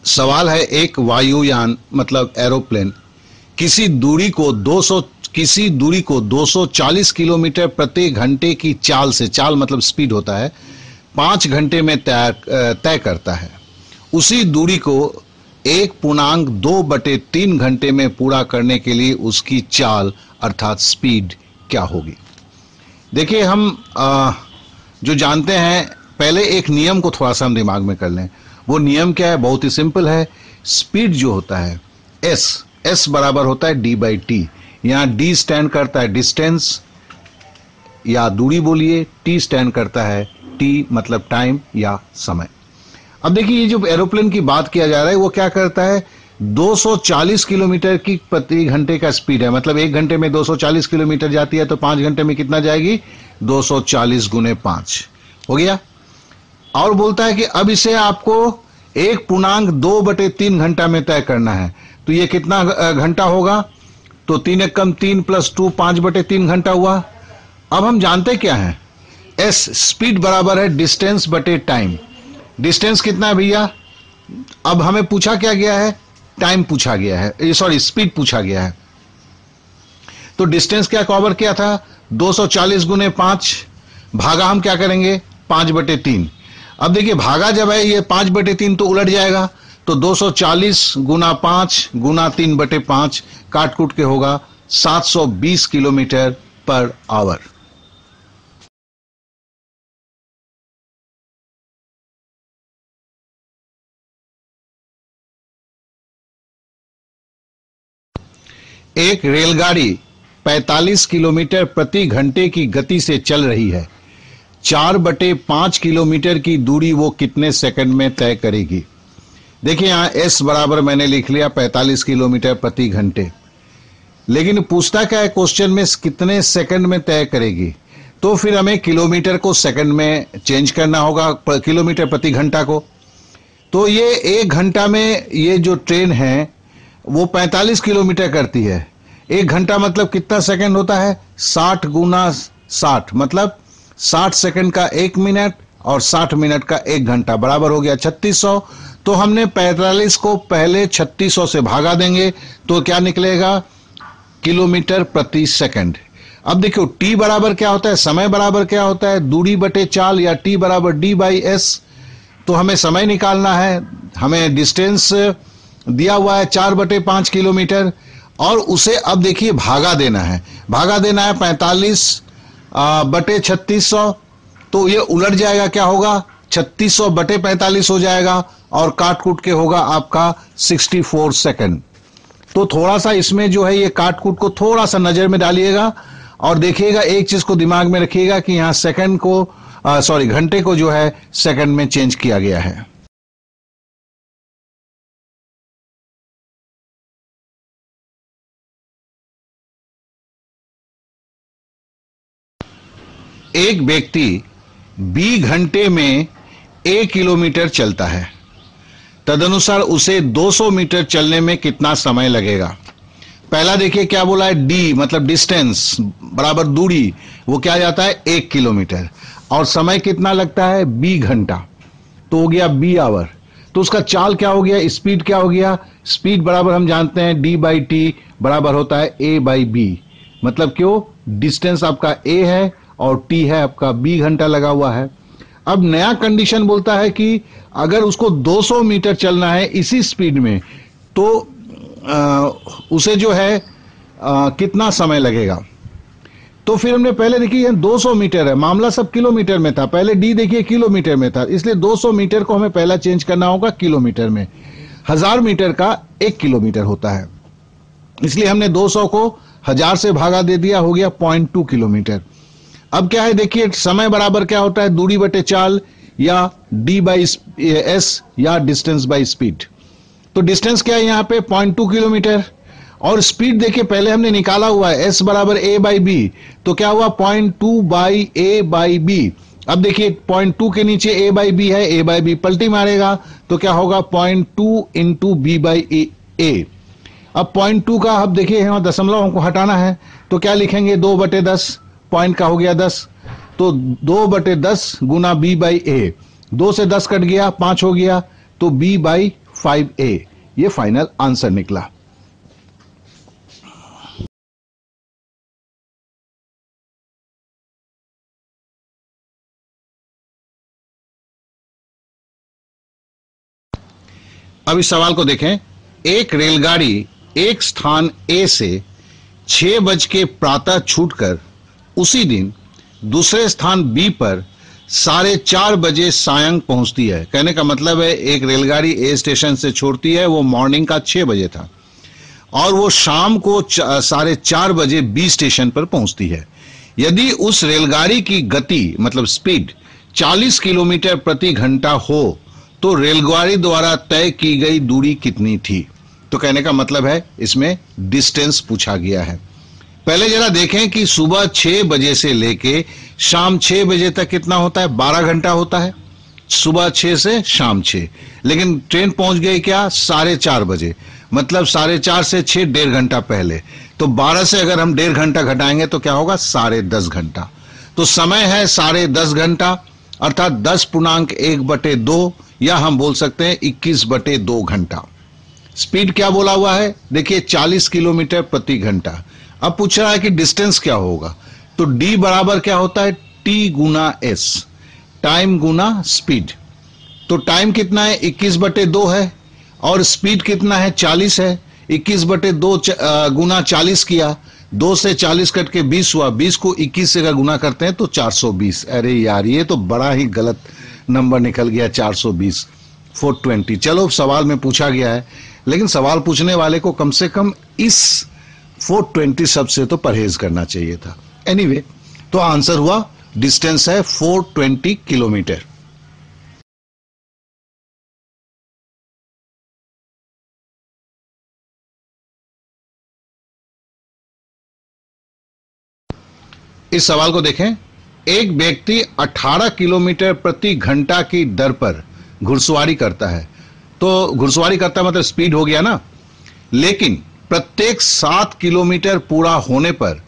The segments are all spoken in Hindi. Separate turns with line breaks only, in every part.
सवाल है, एक वायुयान मतलब एरोप्लेन किसी दूरी को 240 किलोमीटर प्रति घंटे की चाल से, चाल मतलब स्पीड होता है, 5 घंटे में तय करता है। उसी दूरी को 1.2/3 घंटे में पूरा करने के लिए उसकी चाल अर्थात स्पीड क्या होगी? देखिए, हम जो जानते हैं, पहले एक नियम को थोड़ा सा हम दिमाग में कर लें। वो नियम क्या है? बहुत ही सिंपल है। स्पीड जो होता है एस बराबर होता है d/t। यहाँ d स्टैंड करता है डिस्टेंस या दूरी बोलिए, t स्टैंड करता है t मतलब टाइम या समय। अब देखिए, ये जो एरोप्लेन की बात किया जा रहा है वो क्या करता है? 240 किलोमीटर की प्रति घंटे का स्पीड है, मतलब 1 घंटे में 240 किलोमीटर जाती है, तो 5 घंटे में कितना जाएगी? 240 गुने 5 हो गया। और बोलता है कि अब इसे आपको 1.2/3 घंटा में तय करना है, तो ये कितना घंटा होगा? तो 3 एकम 3 + 2 5/3 घंटा हुआ। अब हम जानते क्या है? एस स्पीड बराबर है डिस्टेंस बटे टाइम। डिस्टेंस कितना है भैया? अब हमें पूछा क्या गया है? टाइम पूछा गया है, सॉरी स्पीड पूछा गया है। तो डिस्टेंस क्या कवर किया था? 240 गुने 5 भागा हम क्या करेंगे? 5/3। अब देखिए, भागा जब है ये 5/3 तो उलट जाएगा, तो 240 गुना 5 गुना 3/5 काट कूट के होगा 720 किलोमीटर पर आवर। एक रेलगाड़ी 45 किलोमीटर प्रति घंटे की गति से चल रही है। 4/5 किलोमीटर की दूरी वो कितने सेकंड में तय करेगी? देखिए, यहां एस बराबर मैंने लिख लिया 45 किलोमीटर प्रति घंटे, लेकिन पूछता क्या है क्वेश्चन में? कितने सेकंड में तय करेगी। तो फिर हमें किलोमीटर को सेकंड में चेंज करना होगा, किलोमीटर प्रति घंटा को। तो ये 1 घंटा में ये जो ट्रेन है वो 45 किलोमीटर करती है। 1 घंटा मतलब कितना सेकंड होता है? 60 गुना 60 मतलब 60 सेकंड का 1 मिनट और 60 मिनट का 1 घंटा बराबर हो गया 3600। तो हमने 45 को पहले 3600 से भागा देंगे तो क्या निकलेगा? किलोमीटर प्रति सेकंड। अब देखो, t बराबर क्या होता है? समय बराबर क्या होता है? दूरी बटे चाल, या t बराबर d/s। तो हमें समय निकालना है। हमें डिस्टेंस दिया हुआ है 4/5 किलोमीटर, और उसे अब देखिए भागा देना है। भागा देना है 45/3600, तो ये उलट जाएगा, क्या होगा? 3600/45 हो जाएगा, और काट कूट के होगा आपका 64 सेकंड। तो थोड़ा सा इसमें जो है ये काट कूट को थोड़ा सा नजर में डालिएगा और देखिएगा, एक चीज को दिमाग में रखिएगा कि यहां सेकंड को घंटे को जो है सेकंड में चेंज किया गया है। एक व्यक्ति b घंटे में 1 किलोमीटर चलता है, तदनुसार उसे 200 मीटर चलने में कितना समय लगेगा? पहला देखिए क्या बोला है? d मतलब डिस्टेंस बराबर दूरी, वो क्या जाता है? 1 किलोमीटर, और समय कितना लगता है? b घंटा, तो हो गया b आवर। तो उसका चाल क्या हो गया? स्पीड क्या हो गया? स्पीड बराबर हम जानते हैं d/t बराबर होता है a/b। मतलब क्यों? डिस्टेंस आपका a है और t है आपका b घंटा लगा हुआ है। अब नया कंडीशन बोलता है कि अगर उसको 200 मीटर चलना है इसी स्पीड में, तो उसे जो है कितना समय लगेगा? तो फिर हमने पहले देखिए 200 मीटर है, मामला सब किलोमीटर में था, पहले d देखिए किलोमीटर में था, इसलिए 200 मीटर को हमें पहला चेंज करना होगा किलोमीटर में। 1000 मीटर का 1 किलोमीटर होता है, इसलिए हमने 200 को 1000 से भागा दे दिया, हो गया 0.2 किलोमीटर। अब क्या है? देखिए, समय बराबर क्या होता है? दूरी बटे चाल, या d/s, या डिस्टेंस बाय स्पीड। तो डिस्टेंस क्या है यहाँ पे? 0.2 किलोमीटर, और स्पीड देखिए पहले हमने निकाला हुआ है s बराबर a/b, तो क्या हुआ? 0.2/a/b। अब देखिए 0.2 के नीचे a/b है, a/b पलटी मारेगा तो क्या होगा? 0.2 × b/a। अब 0.2 का अब देखिए यहाँ दशमलव हमको हटाना है, तो क्या लिखेंगे? 2/10, पॉइंट का हो गया 10, तो 2/10 गुना b/a। 2 से 10 कट गया, 5 हो गया, तो b/4 5A ये फाइनल आंसर निकला। अब इस सवाल को देखें। एक रेलगाड़ी एक स्थान ए से 6 बज के प्रातः छूटकर उसी दिन दूसरे स्थान बी पर 4:30 बजे सायं पहुंचती है। कहने का मतलब है एक रेलगाड़ी ए स्टेशन से छोड़ती है, वो मॉर्निंग का 6 बजे था, और वो शाम को 4:30 बजे बी स्टेशन पर पहुंचती है। यदि उस रेलगाड़ी की गति मतलब स्पीड 40 किलोमीटर प्रति घंटा हो तो रेलगाड़ी द्वारा तय की गई दूरी कितनी थी। तो कहने का मतलब है इसमें डिस्टेंस पूछा गया है। पहले जरा देखें कि सुबह 6 बजे से लेके शाम 6 बजे तक कितना होता है, 12 घंटा होता है, सुबह 6 से शाम 6। लेकिन ट्रेन पहुंच गई क्या 4:30 बजे, मतलब 4:30 से 6 1.5 घंटा पहले। तो 12 से अगर हम 1.5 घंटा घटाएंगे तो क्या होगा 10.5 घंटा। तो समय है 10.5 घंटा, अर्थात 10.1/2, या हम बोल सकते हैं 21/2 घंटा। स्पीड क्या बोला हुआ है, देखिए 40 किलोमीटर प्रति घंटा। अब पूछ रहा है कि डिस्टेंस क्या होगा, तो डी बराबर क्या होता है टी गुना एस, टाइम गुना स्पीड। तो टाइम कितना है 21/2 है, और स्पीड कितना है 40 है। 21/2 गुना 40 किया, 2 से 40 कट के 20 हुआ, 20 को 21 से अगर गुना करते हैं तो 420। अरे यार ये तो बड़ा ही गलत नंबर निकल गया, 420, 420। चलो सवाल में पूछा गया है, लेकिन सवाल पूछने वाले को कम से कम इस 420 शब्द से तो परहेज करना चाहिए था। एनीवे, तो आंसर हुआ डिस्टेंस है 420 किलोमीटर। इस सवाल को देखें। एक व्यक्ति 18 किलोमीटर प्रति घंटा की दर पर घुड़सवारी करता है। तो घुड़सवारी करता मतलब स्पीड हो गया ना, लेकिन प्रत्येक 7 किलोमीटर पूरा होने पर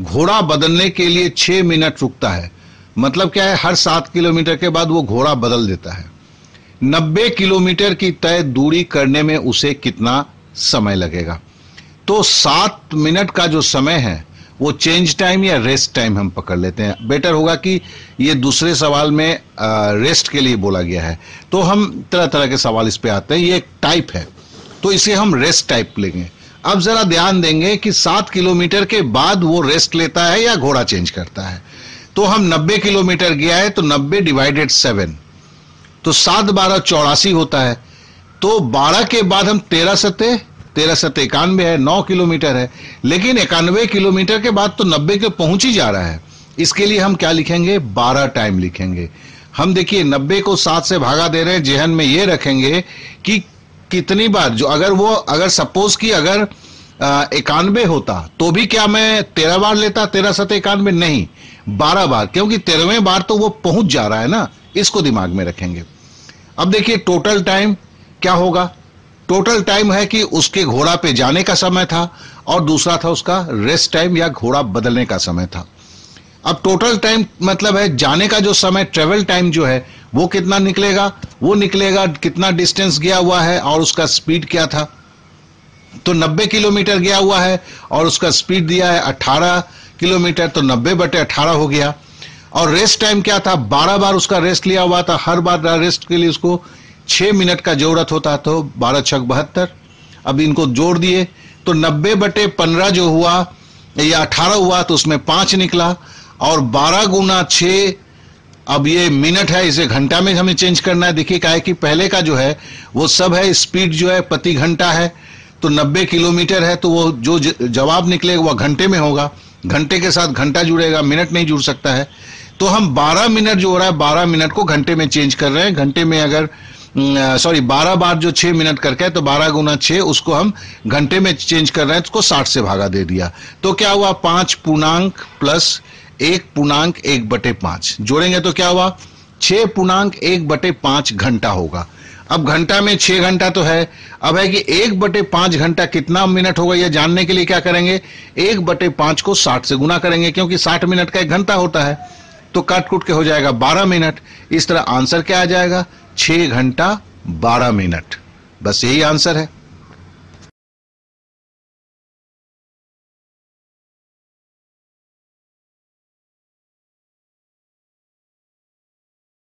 घोड़ा बदलने के लिए 6 मिनट रुकता है। मतलब क्या है, हर 7 किलोमीटर के बाद वो घोड़ा बदल देता है। 90 किलोमीटर की तय दूरी करने में उसे कितना समय लगेगा। तो 7 मिनट का जो समय है वो चेंज टाइम या रेस्ट टाइम हम पकड़ लेते हैं। बेटर होगा कि ये दूसरे सवाल में रेस्ट के लिए बोला गया है, तो हम तरह तरह के सवाल इस पे आते हैं। ये एक टाइप है, तो इसे हम रेस्ट टाइप लेंगे। अब जरा ध्यान देंगे कि 7 किलोमीटर के बाद वो रेस्ट लेता है या घोड़ा चेंज करता है। तो हम 90 किलोमीटर गया है, तो 90 डिवाइडेड 7, तो 7 12 84 होता है। तो 12 के बाद हम 13 सते 91 है, 9 किलोमीटर है। लेकिन 91 किलोमीटर के बाद तो 90 के पहुंच ही जा रहा है। इसके लिए हम क्या लिखेंगे, 12 टाइम लिखेंगे। हम देखिए 90 को 7 से भागा दे रहे हैं, जेहन में ये रखेंगे कि कितनी बार, जो अगर सपोज कि अगर 91 होता तो भी क्या मैं 13 बार लेता, 13 सते 91 नहीं, 12 बार, क्योंकि 13वें बार तो वो पहुंच जा रहा है ना, इसको दिमाग में रखेंगे। अब देखिए टोटल टाइम क्या होगा। टोटल टाइम है कि उसके घोड़ा पे जाने का समय था, और दूसरा था उसका रेस्ट टाइम या घोड़ा बदलने का समय था। अब टोटल टाइम मतलब है जाने का जो समय, ट्रेवल टाइम जो है वो कितना निकलेगा, वो निकलेगा कितना डिस्टेंस गया हुआ है और उसका स्पीड क्या था। तो 90 किलोमीटर गया हुआ है और उसका स्पीड दिया है 18 किलोमीटर, तो 90/18 हो गया। और रेस्ट टाइम क्या था, 12 बार उसका रेस्ट लिया हुआ था, हर बार रेस्ट के लिए उसको 6 मिनट का जरूरत होता, तो 12 6 72। अब इनको जोड़ दिए तो 90/15 जो हुआ या 18 हुआ, तो उसमें 5 निकला, और 12 गुना 6, अब ये मिनट है, इसे घंटा में हमें चेंज करना है। देखिए क्या है कि पहले का जो है वो सब है, स्पीड जो है प्रति घंटा है, तो 90 किलोमीटर है, तो वो जो जवाब निकलेगा वो घंटे में होगा। घंटे के साथ घंटा जुड़ेगा, मिनट नहीं जुड़ सकता है। तो हम 12 मिनट जो हो रहा है, 12 मिनट को घंटे में चेंज कर रहे हैं। घंटे में अगर 12 बार जो 6 मिनट करके है, तो 12 गुना 6 उसको हम घंटे में चेंज कर रहे हैं, तो उसको 60 से भागा दे दिया। तो क्या हुआ, 5 पूर्णांक प्लस 1 पूर्णांक 1/5 जोड़ेंगे तो क्या हुआ, 6 पूर्णांक 1/5 घंटा होगा। अब घंटा में 6 घंटा तो है, अब है कि 1/5 घंटा कितना मिनट होगा, यह जानने के लिए क्या करेंगे, 1/5 को 60 से गुना करेंगे, क्योंकि 60 मिनट का 1 घंटा होता है, तो काट कूट के हो जाएगा 12 मिनट। इस तरह आंसर क्या आ जाएगा, 6 घंटा 12 मिनट। बस यही आंसर है।